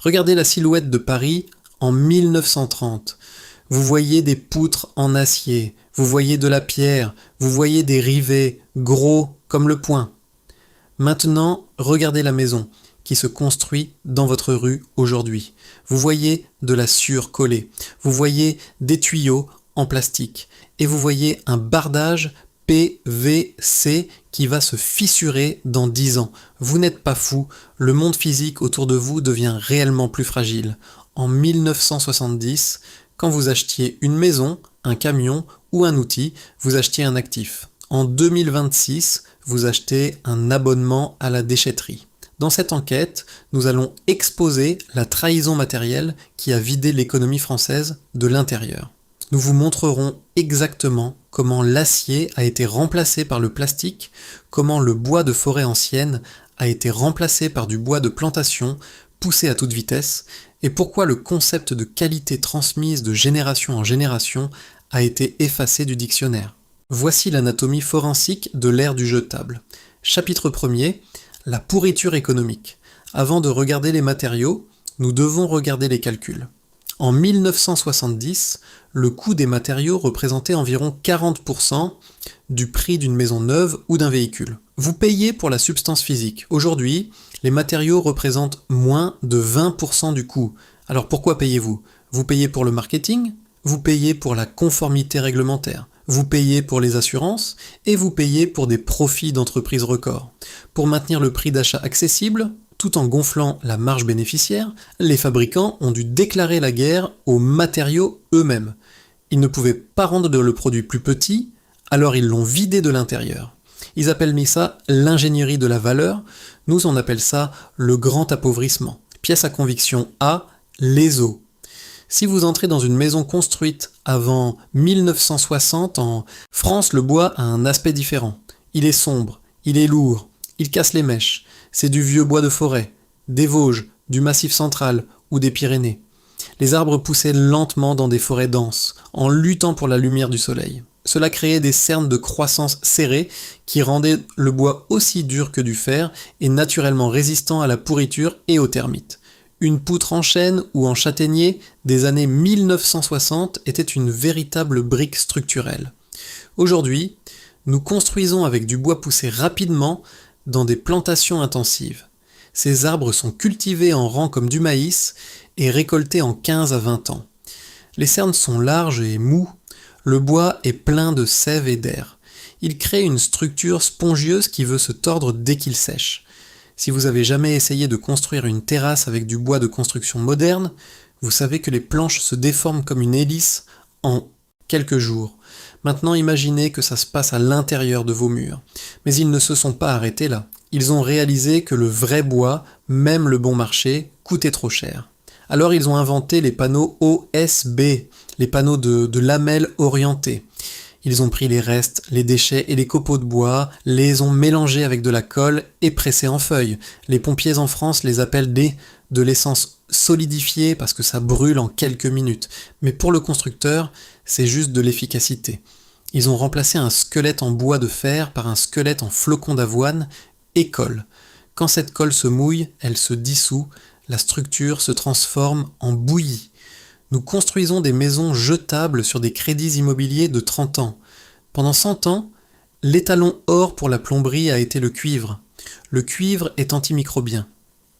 Regardez la silhouette de Paris en 1930. Vous voyez des poutres en acier, vous voyez de la pierre, vous voyez des rivets gros comme le poing. Maintenant, regardez la maison qui se construit dans votre rue aujourd'hui. Vous voyez de la surcollée, vous voyez des tuyaux en plastique et vous voyez un bardage PVC qui va se fissurer dans 10 ans. Vous n'êtes pas fou, le monde physique autour de vous devient réellement plus fragile. En 1970, quand vous achetiez une maison, un camion ou un outil, vous achetiez un actif. En 2026, vous achetez un abonnement à la déchetterie. Dans cette enquête, nous allons exposer la trahison matérielle qui a vidé l'économie française de l'intérieur. Nous vous montrerons exactement comment l'acier a été remplacé par le plastique, comment le bois de forêt ancienne a été remplacé par du bois de plantation poussé à toute vitesse, et pourquoi le concept de qualité transmise de génération en génération a été effacé du dictionnaire. Voici l'anatomie forensique de l'ère du jetable. Chapitre 1er, la pourriture économique. Avant de regarder les matériaux, nous devons regarder les calculs. En 1970, le coût des matériaux représentait environ 40% du prix d'une maison neuve ou d'un véhicule. Vous payez pour la substance physique. Aujourd'hui, les matériaux représentent moins de 20% du coût. Alors pourquoi payez-vous ? Vous payez pour le marketing, vous payez pour la conformité réglementaire, vous payez pour les assurances et vous payez pour des profits d'entreprises records. Pour maintenir le prix d'achat accessible, tout en gonflant la marge bénéficiaire, les fabricants ont dû déclarer la guerre aux matériaux eux-mêmes. Ils ne pouvaient pas rendre le produit plus petit, alors ils l'ont vidé de l'intérieur. Ils appellent ça l'ingénierie de la valeur, nous on appelle ça le grand appauvrissement. Pièce à conviction A, les eaux. Si vous entrez dans une maison construite avant 1960 en France, le bois a un aspect différent. Il est sombre, il est lourd, il casse les mèches. C'est du vieux bois de forêt, des Vosges, du Massif central ou des Pyrénées. Les arbres poussaient lentement dans des forêts denses, en luttant pour la lumière du soleil. Cela créait des cernes de croissance serrées qui rendaient le bois aussi dur que du fer et naturellement résistant à la pourriture et aux termites. Une poutre en chêne ou en châtaignier des années 1960 était une véritable brique structurelle. Aujourd'hui, nous construisons avec du bois poussé rapidement dans des plantations intensives. Ces arbres sont cultivés en rang comme du maïs et récoltés en 15 à 20 ans. Les cernes sont larges et mous, le bois est plein de sève et d'air. Il crée une structure spongieuse qui veut se tordre dès qu'il sèche. Si vous avez jamais essayé de construire une terrasse avec du bois de construction moderne, vous savez que les planches se déforment comme une hélice en quelques jours. Maintenant, imaginez que ça se passe à l'intérieur de vos murs. Mais ils ne se sont pas arrêtés là. Ils ont réalisé que le vrai bois, même le bon marché, coûtait trop cher. Alors ils ont inventé les panneaux OSB, les panneaux de lamelles orientées. Ils ont pris les restes, les déchets et les copeaux de bois, les ont mélangés avec de la colle et pressés en feuilles. Les pompiers en France les appellent de l'essence solidifiée parce que ça brûle en quelques minutes. Mais pour le constructeur, c'est juste de l'efficacité. Ils ont remplacé un squelette en bois de fer par un squelette en flocons d'avoine et colle. Quand cette colle se mouille, elle se dissout, la structure se transforme en bouillie. Nous construisons des maisons jetables sur des crédits immobiliers de 30 ans. Pendant 100 ans, l'étalon or pour la plomberie a été le cuivre. Le cuivre est antimicrobien.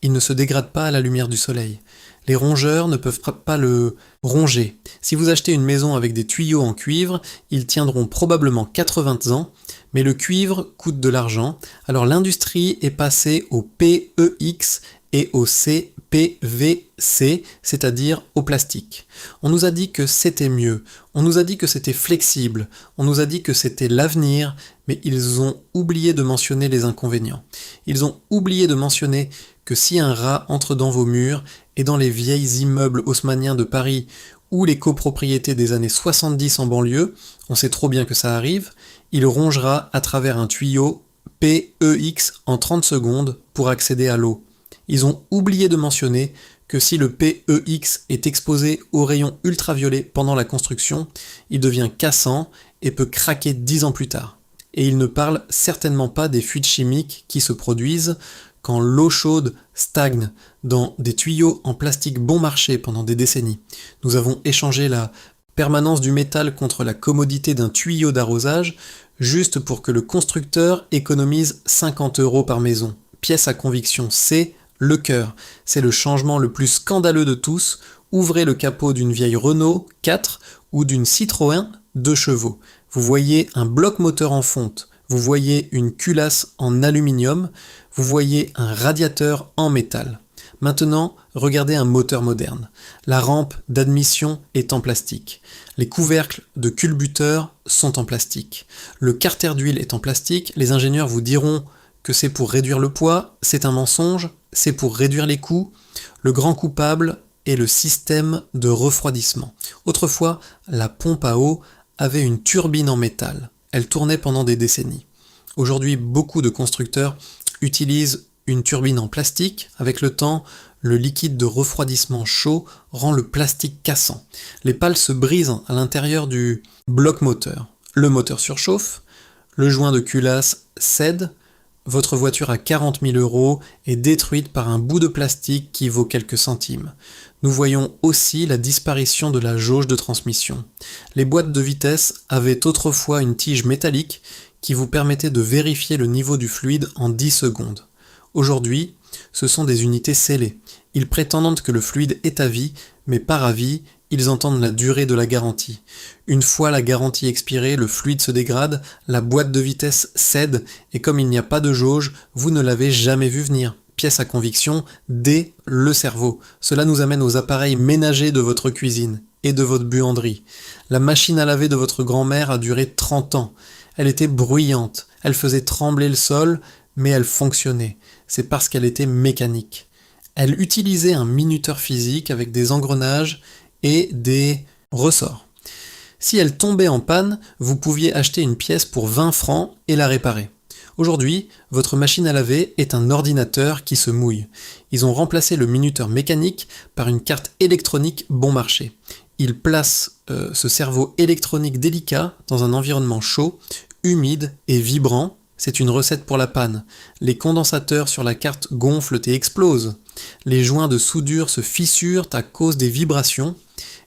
Il ne se dégrade pas à la lumière du soleil. Les rongeurs ne peuvent pas le ronger. Si vous achetez une maison avec des tuyaux en cuivre, ils tiendront probablement 80 ans, mais le cuivre coûte de l'argent, alors l'industrie est passée au PEX et au CPVC, c'est-à-dire au plastique. On nous a dit que c'était mieux, on nous a dit que c'était flexible, on nous a dit que c'était l'avenir, mais ils ont oublié de mentionner les inconvénients. Ils ont oublié de mentionner que si un rat entre dans vos murs et dans les vieilles immeubles haussmanniens de Paris ou les copropriétés des années 70 en banlieue, on sait trop bien que ça arrive, il rongera à travers un tuyau PEX en 30 secondes pour accéder à l'eau. Ils ont oublié de mentionner que si le PEX est exposé aux rayons ultraviolets pendant la construction, il devient cassant et peut craquer 10 ans plus tard. Et ils ne parlent certainement pas des fuites chimiques qui se produisent quand l'eau chaude stagne dans des tuyaux en plastique bon marché pendant des décennies. Nous avons échangé la permanence du métal contre la commodité d'un tuyau d'arrosage, juste pour que le constructeur économise 50 € par maison. Pièce à conviction C, le cœur. C'est le changement le plus scandaleux de tous. Ouvrez le capot d'une vieille Renault 4 ou d'une Citroën 2 chevaux. Vous voyez un bloc moteur en fonte. Vous voyez une culasse en aluminium. Vous voyez un radiateur en métal. Maintenant, regardez un moteur moderne. La rampe d'admission est en plastique. Les couvercles de culbuteur sont en plastique. Le carter d'huile est en plastique. Les ingénieurs vous diront que c'est pour réduire le poids. C'est un mensonge. C'est pour réduire les coûts. Le grand coupable est le système de refroidissement. Autrefois, la pompe à eau avait une turbine en métal. Elle tournait pendant des décennies. Aujourd'hui, beaucoup de constructeurs utilisent une turbine en plastique. Avec le temps, le liquide de refroidissement chaud rend le plastique cassant. Les pales se brisent à l'intérieur du bloc moteur. Le moteur surchauffe, le joint de culasse cède, votre voiture à 40 000 € est détruite par un bout de plastique qui vaut quelques centimes. Nous voyons aussi la disparition de la jauge de transmission. Les boîtes de vitesse avaient autrefois une tige métallique qui vous permettait de vérifier le niveau du fluide en 10 secondes. Aujourd'hui, ce sont des unités scellées. Ils prétendent que le fluide est à vie, mais par à vie, ils entendent la durée de la garantie. Une fois la garantie expirée, le fluide se dégrade, la boîte de vitesse cède, et comme il n'y a pas de jauge, vous ne l'avez jamais vu venir. Pièce à conviction, D, le cerveau. Cela nous amène aux appareils ménagers de votre cuisine et de votre buanderie. La machine à laver de votre grand-mère a duré 30 ans. Elle était bruyante, elle faisait trembler le sol, mais elle fonctionnait. C'est parce qu'elle était mécanique. Elle utilisait un minuteur physique avec des engrenages et des ressorts. Si elle tombait en panne, vous pouviez acheter une pièce pour 20 francs et la réparer. Aujourd'hui, votre machine à laver est un ordinateur qui se mouille. Ils ont remplacé le minuteur mécanique par une carte électronique bon marché. Ils placent ce cerveau électronique délicat dans un environnement chaud, humide et vibrant. C'est une recette pour la panne. Les condensateurs sur la carte gonflent et explosent. Les joints de soudure se fissurent à cause des vibrations.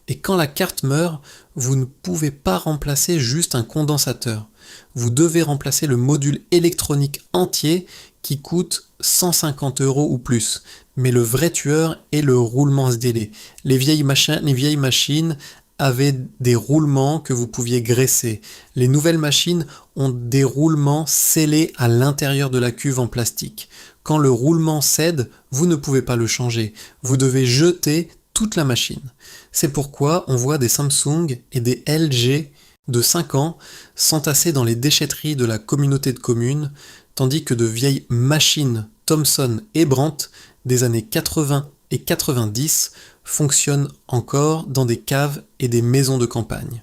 Et quand la carte meurt, vous ne pouvez pas remplacer juste un condensateur. Vous devez remplacer le module électronique entier qui coûte 150 € ou plus. Mais le vrai tueur est le roulement scellé. Les vieilles machines avaient des roulements que vous pouviez graisser. Les nouvelles machines ont des roulements scellés à l'intérieur de la cuve en plastique. Quand le roulement cède, vous ne pouvez pas le changer. Vous devez jeter toute la machine. C'est pourquoi on voit des Samsung et des LG de 5 ans s'entasser dans les déchetteries de la communauté de communes, tandis que de vieilles machines Thomson et Brandt des années 80 et 90 fonctionnent encore dans des caves et des maisons de campagne.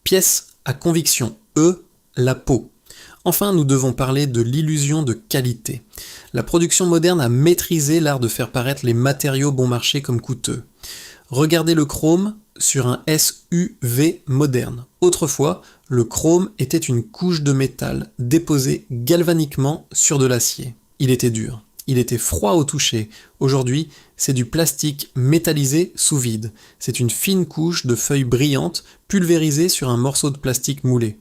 Pièce à conviction E, la peau. Enfin, nous devons parler de l'illusion de qualité. La production moderne a maîtrisé l'art de faire paraître les matériaux bon marché comme coûteux. Regardez le chrome sur un SUV moderne. Autrefois, le chrome était une couche de métal déposée galvaniquement sur de l'acier. Il était dur. Il était froid au toucher. Aujourd'hui, c'est du plastique métallisé sous vide. C'est une fine couche de feuilles brillantes pulvérisée sur un morceau de plastique moulé.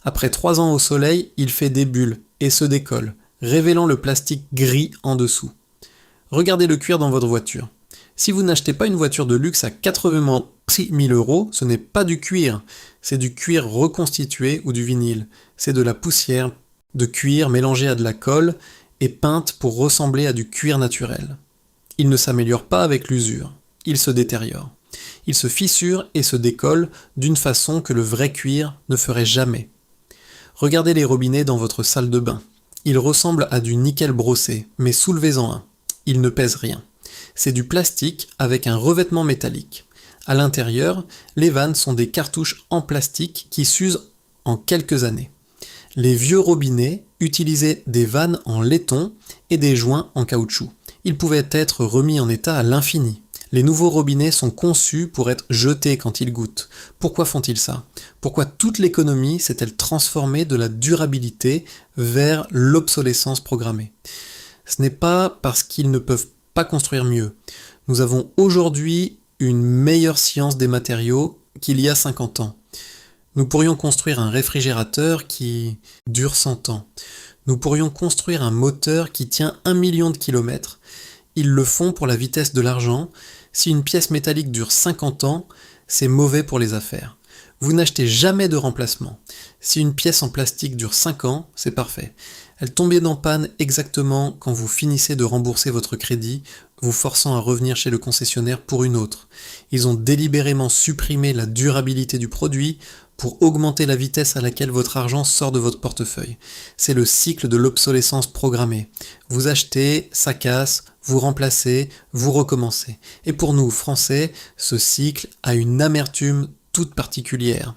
Après 3 ans au soleil, il fait des bulles et se décolle, révélant le plastique gris en dessous. Regardez le cuir dans votre voiture. Si vous n'achetez pas une voiture de luxe à 86 000 €, ce n'est pas du cuir, c'est du cuir reconstitué ou du vinyle. C'est de la poussière de cuir mélangée à de la colle et peinte pour ressembler à du cuir naturel. Il ne s'améliore pas avec l'usure, il se détériore. Il se fissure et se décolle d'une façon que le vrai cuir ne ferait jamais. Regardez les robinets dans votre salle de bain. Ils ressemblent à du nickel brossé, mais soulevez-en un. Ils ne pèsent rien. C'est du plastique avec un revêtement métallique. À l'intérieur, les vannes sont des cartouches en plastique qui s'usent en quelques années. Les vieux robinets utilisaient des vannes en laiton et des joints en caoutchouc. Ils pouvaient être remis en état à l'infini. Les nouveaux robinets sont conçus pour être jetés quand ils goûtent. Pourquoi font-ils ça ? Pourquoi toute l'économie s'est-elle transformée de la durabilité vers l'obsolescence programmée ? Ce n'est pas parce qu'ils ne peuvent pas construire mieux. Nous avons aujourd'hui une meilleure science des matériaux qu'il y a 50 ans. Nous pourrions construire un réfrigérateur qui dure 100 ans. Nous pourrions construire un moteur qui tient 1 million de kilomètres. Ils le font pour la vitesse de l'argent. Si une pièce métallique dure 50 ans, c'est mauvais pour les affaires. Vous n'achetez jamais de remplacement. Si une pièce en plastique dure 5 ans, c'est parfait. Elle tombait en panne exactement quand vous finissez de rembourser votre crédit, vous forçant à revenir chez le concessionnaire pour une autre. Ils ont délibérément supprimé la durabilité du produit pour augmenter la vitesse à laquelle votre argent sort de votre portefeuille. C'est le cycle de l'obsolescence programmée. Vous achetez, ça casse, vous remplacez, vous recommencez. Et pour nous, Français, ce cycle a une amertume toute particulière.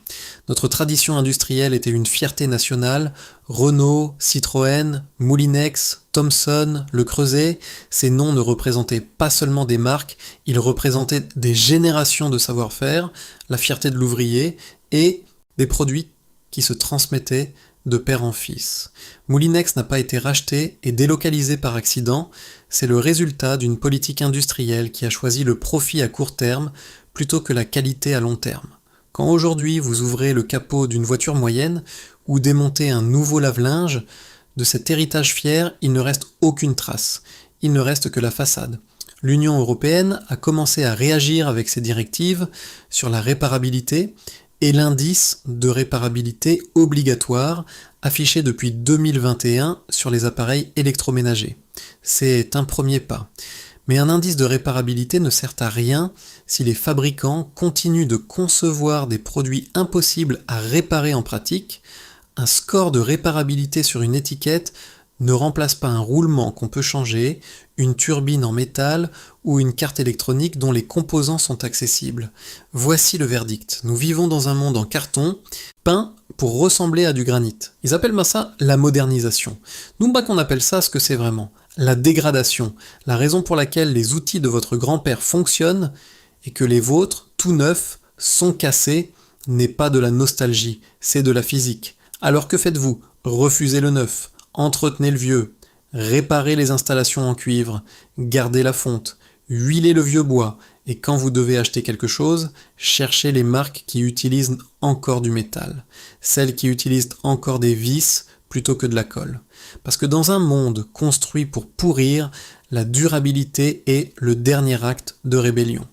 Notre tradition industrielle était une fierté nationale. Renault, Citroën, Moulinex, Thomson, Le Creuset, ces noms ne représentaient pas seulement des marques, ils représentaient des générations de savoir-faire, la fierté de l'ouvrier et des produits qui se transmettaient de père en fils. Moulinex n'a pas été racheté et délocalisé par accident, c'est le résultat d'une politique industrielle qui a choisi le profit à court terme plutôt que la qualité à long terme. Quand aujourd'hui vous ouvrez le capot d'une voiture moyenne ou démontez un nouveau lave-linge, de cet héritage fier, il ne reste aucune trace. Il ne reste que la façade. L'Union européenne a commencé à réagir avec ses directives sur la réparabilité et l'indice de réparabilité obligatoire affiché depuis 2021 sur les appareils électroménagers. C'est un premier pas. Mais un indice de réparabilité ne sert à rien si les fabricants continuent de concevoir des produits impossibles à réparer en pratique. Un score de réparabilité sur une étiquette ne remplace pas un roulement qu'on peut changer, une turbine en métal ou une carte électronique dont les composants sont accessibles. Voici le verdict. Nous vivons dans un monde en carton, peint pour ressembler à du granit. Ils appellent ça la modernisation. Nous, qu'on appelle ça ce que c'est vraiment. La dégradation. La raison pour laquelle les outils de votre grand-père fonctionnent et que les vôtres, tout neufs, sont cassés, n'est pas de la nostalgie, c'est de la physique. Alors que faites-vous? Refusez le neuf, entretenez le vieux, réparez les installations en cuivre, gardez la fonte, huilez le vieux bois, et quand vous devez acheter quelque chose, cherchez les marques qui utilisent encore du métal, celles qui utilisent encore des vis plutôt que de la colle. Parce que dans un monde construit pour pourrir, la durabilité est le dernier acte de rébellion.